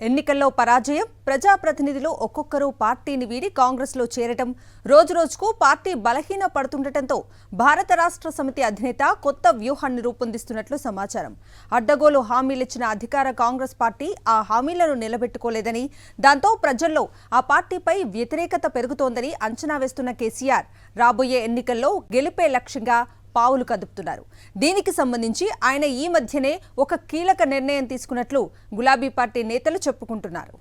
ఎన్నికల్లో పరాజయం, ప్రజాప్రతినిధులు ఒక్కొక్కరు పార్టీని వీడి కాంగ్రెస్లో చేరటం, రోజురోజుకు పార్టీ బలహీన పడుతుండటంతో భారత రాష్ట్ర సమితి అధినేత కొత్త వ్యూహాన్ని రూపొందిస్తున్నట్లు సమాచారం. అడ్డగోలు హామీలిచ్చిన అధికార కాంగ్రెస్ పార్టీ ఆ హామీలను నిలబెట్టుకోలేదని, దాంతో ప్రజల్లో ఆ పార్టీపై వ్యతిరేకత పెరుగుతోందని అంచనా వేస్తున్న కేసీఆర్ రాబోయే ఎన్నికల్లో గెలిపే లక్ష్యంగా పావులు కదుపుతున్నారు. దీనికి సంబంధించి ఆయన ఈ మధ్యనే ఒక కీలక నిర్ణయం తీసుకున్నట్లు గులాబీ పార్టీ నేతలు చెప్పుకుంటున్నారు.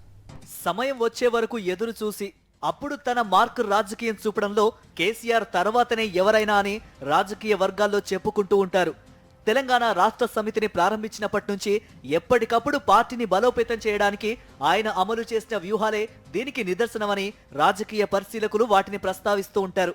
సమయం వచ్చే వరకు ఎదురు చూసి అప్పుడు తన మార్కు రాజకీయం చూపడంలో కేసీఆర్ తర్వాతనే ఎవరైనా అని రాజకీయ వర్గాల్లో చెప్పుకుంటూ ఉంటారు. తెలంగాణ రాష్ట్ర సమితిని ప్రారంభించినప్పటి నుంచి ఎప్పటికప్పుడు పార్టీని బలోపేతం చేయడానికి ఆయన అమలు చేసిన వ్యూహాలే దీనికి నిదర్శనమని రాజకీయ పరిశీలకులు వాటిని ప్రస్తావిస్తూ ఉంటారు.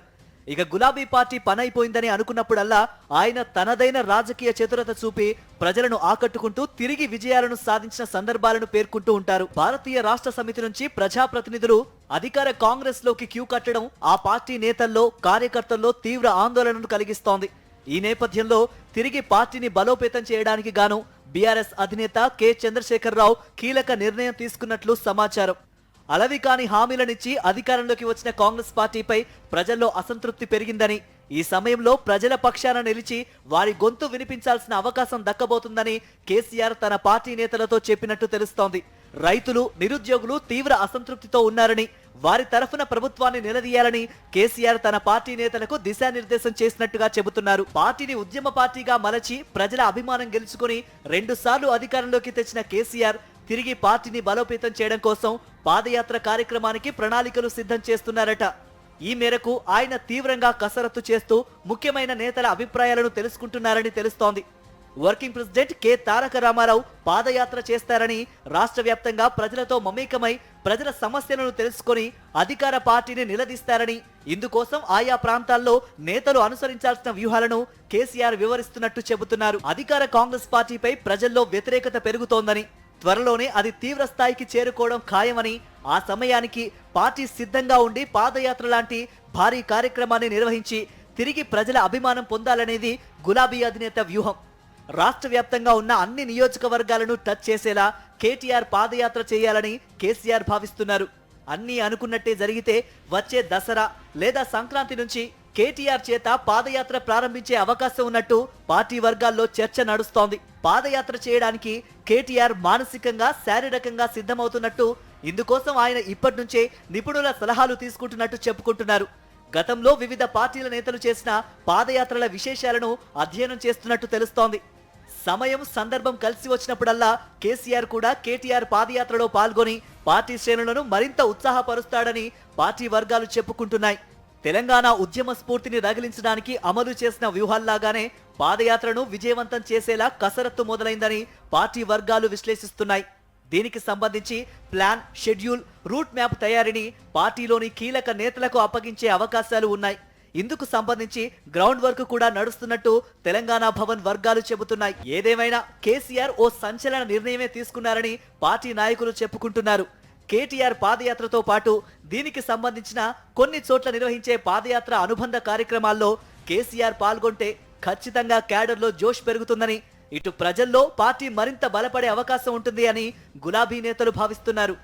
ఇక గులాబీ పార్టీ పనైపోయిందని అనుకున్నప్పుడల్లా ఆయన తనదైన రాజకీయ చతురత చూపి ప్రజలను ఆకట్టుకుంటూ తిరిగి విజయాలను సాధించిన సందర్భాలను పేర్కొంటూ ఉంటారు. భారతీయ రాష్ట్ర సమితి నుంచి ప్రజాప్రతినిధులు అధికార కాంగ్రెస్ లోకి క్యూ కట్టడం ఆ పార్టీ నేతల్లో, కార్యకర్తల్లో తీవ్ర ఆందోళనను కలిగిస్తోంది. ఈ నేపథ్యంలో తిరిగి పార్టీని బలోపేతం చేయడానికి గాను బీఆర్ఎస్ అధినేత కె చంద్రశేఖరరావు కీలక నిర్ణయం తీసుకున్నట్లు సమాచారం. అలవి కాని హామీలనిచ్చి అధికారంలోకి వచ్చిన కాంగ్రెస్ పార్టీపై ప్రజల్లో అసంతృప్తి పెరిగిందని, ఈ సమయంలో ప్రజల పక్షాన నిలిచి వారి గొంతు వినిపించాల్సిన అవకాశం దక్కబోతుందని కేసీఆర్ తన పార్టీ నేతలతో చెప్పినట్టు తెలుస్తోంది. రైతులు, నిరుద్యోగులు తీవ్ర అసంతృప్తితో ఉన్నారని, వారి తరఫున ప్రభుత్వాన్ని నిలదీయాలని కేసీఆర్ తన పార్టీ నేతలకు దిశానిర్దేశం చేసినట్టుగా చెబుతున్నారు. పార్టీని ఉద్యమ పార్టీగా మలచి ప్రజల అభిమానం గెలుచుకుని 2 సార్లు అధికారంలోకి తెచ్చిన కేసీఆర్ తిరిగి పార్టీని బలోపేతం చేయడం కోసం పాదయాత్ర కార్యక్రమానికి ప్రణాళికలు సిద్ధం చేస్తున్నారట. ఈ మేరకు ఆయన తీవ్రంగా కసరత్తు చేస్తూ ముఖ్యమైన నేతల అభిప్రాయాలను తెలుసుకుంటున్నారని తెలుస్తోంది. వర్కింగ్ ప్రెసిడెంట్ కె తారక రామారావు పాదయాత్ర చేస్తారని, రాష్ట్ర వ్యాప్తంగా ప్రజలతో మమేకమై ప్రజల సమస్యలను తెలుసుకొని అధికార పార్టీని నిలదీస్తారని, ఇందుకోసం ఆయా ప్రాంతాల్లో నేతలు అనుసరించాల్సిన వ్యూహాలను కేసీఆర్ వివరిస్తున్నట్టు చెబుతున్నారు. అధికార కాంగ్రెస్ పార్టీపై ప్రజల్లో వ్యతిరేకత పెరుగుతోందని, త్వరలోనే అది తీవ్ర స్థాయికి చేరుకోవడం ఖాయమని, ఆ సమయానికి పార్టీ సిద్ధంగా ఉండి పాదయాత్ర లాంటి భారీ కార్యక్రమాన్ని నిర్వహించి తిరిగి ప్రజల అభిమానం పొందాలనేది గులాబీ అధినేత వ్యూహం. రాష్ట్ర వ్యాప్తంగా ఉన్న అన్ని నియోజకవర్గాలను టచ్ చేసేలా కేటీఆర్ పాదయాత్ర చేయాలని కేసీఆర్ భావిస్తున్నారు. అన్నీ అనుకున్నట్టే జరిగితే వచ్చే దసరా లేదా సంక్రాంతి నుంచి కేటీఆర్ చేత పాదయాత్ర ప్రారంభించే అవకాశం ఉన్నట్టు పార్టీ వర్గాల్లో చర్చ నడుస్తోంది. పాదయాత్ర చేయడానికి కేటీఆర్ మానసికంగా, శారీరకంగా సిద్ధమవుతున్నట్టు, ఇందుకోసం ఆయన ఇప్పటి నుంచే నిపుణుల సలహాలు తీసుకుంటున్నట్టు చెప్పుకుంటున్నారు. గతంలో వివిధ పార్టీల నేతలు చేసిన పాదయాత్రల విశేషాలను అధ్యయనం చేస్తున్నట్టు తెలుస్తోంది. సమయం, సందర్భం కలిసి వచ్చినప్పుడల్లా కేసీఆర్ కూడా కేటీఆర్ పాదయాత్రలో పాల్గొని పార్టీ శ్రేణులను మరింత ఉత్సాహపరుస్తాడని పార్టీ వర్గాలు చెప్పుకుంటున్నాయి. తెలంగాణ ఉద్యమ స్ఫూర్తిని రగిలించడానికి అమలు చేసిన వ్యూహాల్లాగానే పాదయాత్రను విజయవంతం చేసేలా కసరత్తు మొదలైందని పార్టీ వర్గాలు విశ్లేషిస్తున్నాయి. దీనికి సంబంధించి ప్లాన్, షెడ్యూల్, రూట్ మ్యాప్ తయారీని పార్టీలోని కీలక నేతలకు అప్పగించే అవకాశాలు ఉన్నాయి. ఇందుకు సంబంధించి గ్రౌండ్ వర్క్ కూడా నడుస్తున్నట్టు తెలంగాణ భవన్ వర్గాలు చెబుతున్నాయి. ఏదేమైనా కేసీఆర్ ఓ సంచలన నిర్ణయమే తీసుకున్నారని పార్టీ నాయకులు చెప్పుకుంటున్నారు. కేటీఆర్ పాదయాత్రతో పాటు దీనికి సంబంధించిన కొన్ని చోట్ల నిర్వహించే పాదయాత్ర అనుబంధ కార్యక్రమాల్లో కేసీఆర్ పాల్గొంటే ఖచ్చితంగా క్యాడర్లో జోష్ పెరుగుతుందని, ఇటు ప్రజల్లో పార్టీ మరింత బలపడే అవకాశం ఉంటుంది అని గులాబీ నేతలు భావిస్తున్నారు.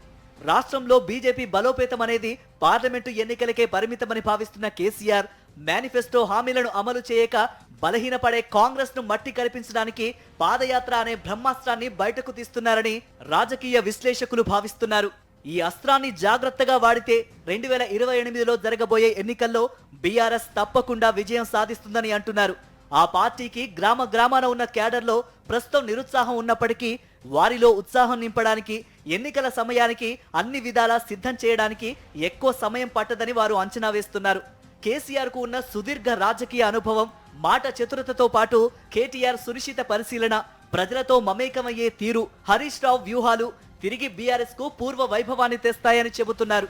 రాష్ట్రంలో బీజేపీ బలోపేతం అనేది పార్లమెంటు ఎన్నికలకే పరిమితమని భావిస్తున్న కేసీఆర్ మేనిఫెస్టో హామీలను అమలు చేయక బలహీనపడే కాంగ్రెస్ ను మట్టి కల్పించడానికి పాదయాత్ర అనే బ్రహ్మాస్త్రాన్ని బయటకు తీస్తున్నారని రాజకీయ విశ్లేషకులు భావిస్తున్నారు. ఈ అస్త్రాన్ని జాగ్రత్తగా వాడితే 2028లో జరగబోయే ఎన్నికల్లో బీఆర్ఎస్ తప్పకుండా విజయం సాధిస్తుందని అంటున్నారు. ఆ పార్టీకి గ్రామ గ్రామాన ఉన్న క్యాడర్లో ప్రస్తుతం నిరుత్సాహం ఉన్నప్పటికీ వారిలో ఉత్సాహం నింపడానికి, ఎన్నికల సమయానికి అన్ని విధాలా సిద్ధం చేయడానికి ఎక్కువ సమయం పట్టదని వారు అంచనా వేస్తున్నారు. కేసీఆర్ కు ఉన్న సుదీర్ఘ రాజకీయ అనుభవం, మాట చతురతతో పాటు కేటీఆర్ సునిశ్చిత పరిశీలన, ప్రజలతో మమేకమయ్యే తీరు, హరీష్ రావు వ్యూహాలు తిరిగి బీఆర్ఎస్ కు పూర్వ వైభవాన్ని తెస్తాయని చెబుతున్నారు.